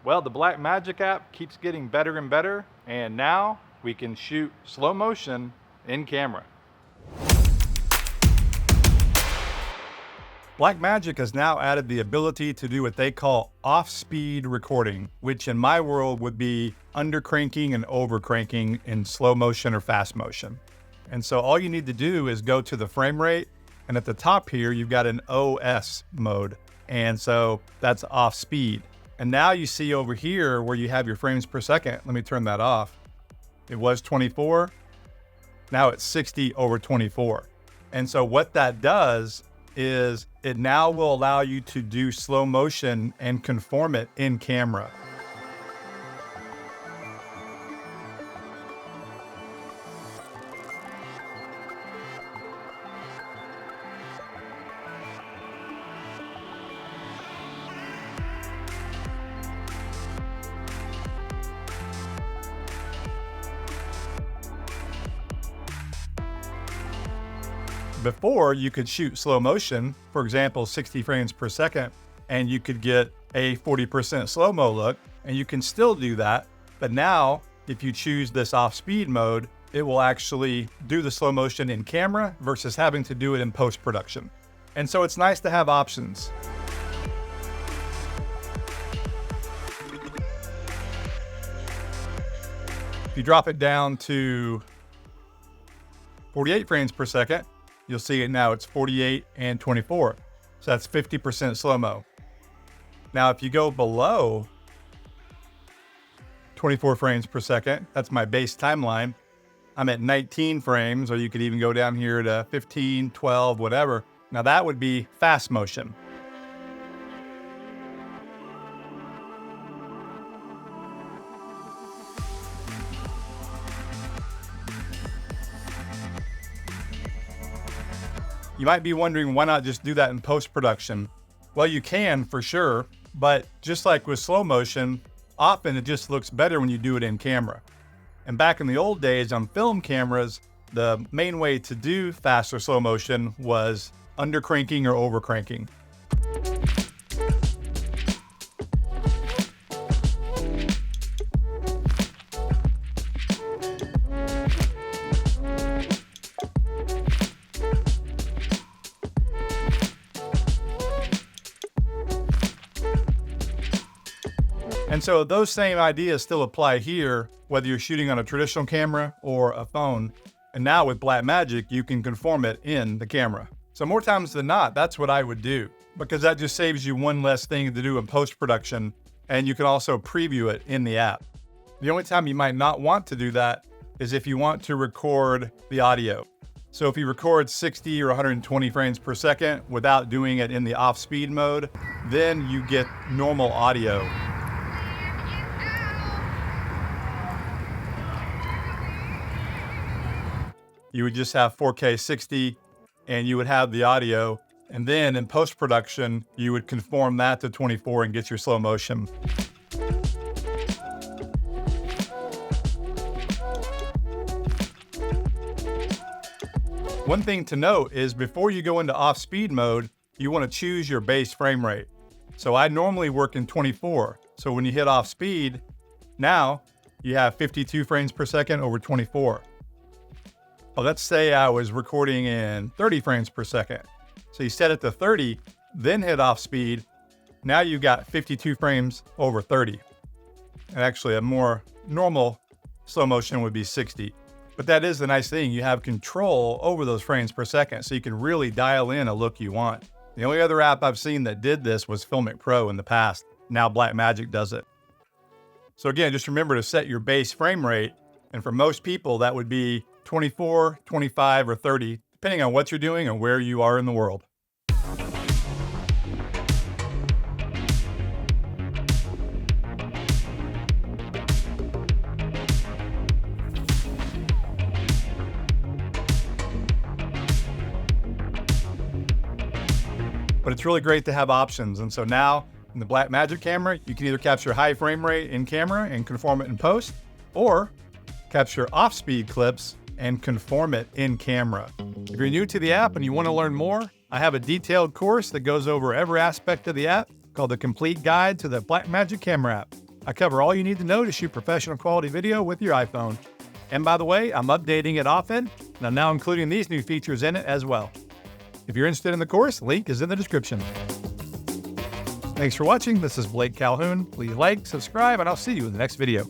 Well, the Blackmagic app keeps getting better and better, and now we can shoot slow motion in camera. Blackmagic has now added the ability to do what they call off-speed recording, which in my world would be under-cranking and over-cranking in slow motion or fast motion. And so all you need to do is go to the frame rate, and at the top here, you've got an OS mode. And so that's off-speed. And now you see over here where you have your frames per second. Let me turn that off. It was 24. Now it's 60 over 24. And so what that does is it now will allow you to do slow motion and conform it in camera. Before, you could shoot slow motion, for example, 60 frames per second, and you could get a 40% slow-mo look, and you can still do that. But now, if you choose this off-speed mode, it will actually do the slow motion in camera versus having to do it in post-production. And so it's nice to have options. If you drop it down to 48 frames per second, you'll see it now, it's 48 and 24. So that's 50% slow-mo. Now, if you go below 24 frames per second, that's my base timeline. I'm at 19 frames, or you could even go down here to 15, 12, whatever. Now that would be fast motion. You might be wondering, why not just do that in post-production? Well, you can for sure, but just like with slow motion, often it just looks better when you do it in camera. And back in the old days on film cameras, the main way to do fast or slow motion was under cranking or over cranking. And so those same ideas still apply here, whether you're shooting on a traditional camera or a phone. And now with Blackmagic, you can conform it in the camera. So more times than not, that's what I would do, because that just saves you one less thing to do in post-production, and you can also preview it in the app. The only time you might not want to do that is if you want to record the audio. So if you record 60 or 120 frames per second without doing it in the off-speed mode, then you get normal audio. You would just have 4K 60 and you would have the audio. And then in post-production, you would conform that to 24 and get your slow motion. One thing to note is before you go into off-speed mode, you want to choose your base frame rate. So I normally work in 24. So when you hit off-speed, now you have 52 frames per second over 24. Well, let's say I was recording in 30 frames per second. So you set it to 30, then hit off speed. Now you got 52 frames over 30. And actually a more normal slow motion would be 60. But that is the nice thing. You have control over those frames per second, so you can really dial in a look you want. The only other app I've seen that did this was Filmic Pro in the past. Now Blackmagic does it. So again, just remember to set your base frame rate. And for most people, that would be 24, 25, or 30, depending on what you're doing and where you are in the world. But it's really great to have options. And so now in the Blackmagic camera, you can either capture high frame rate in camera and conform it in post, or capture off-speed clips and conform it in camera. If you're new to the app and you want to learn more, I have a detailed course that goes over every aspect of the app called the Complete Guide to the Blackmagic Camera app. I cover all you need to know to shoot professional quality video with your iPhone. And by the way, I'm updating it often, and I'm now including these new features in it as well. If you're interested in the course, link is in the description. Thanks for watching. This is Blake Calhoun. Please like, subscribe, and I'll see you in the next video.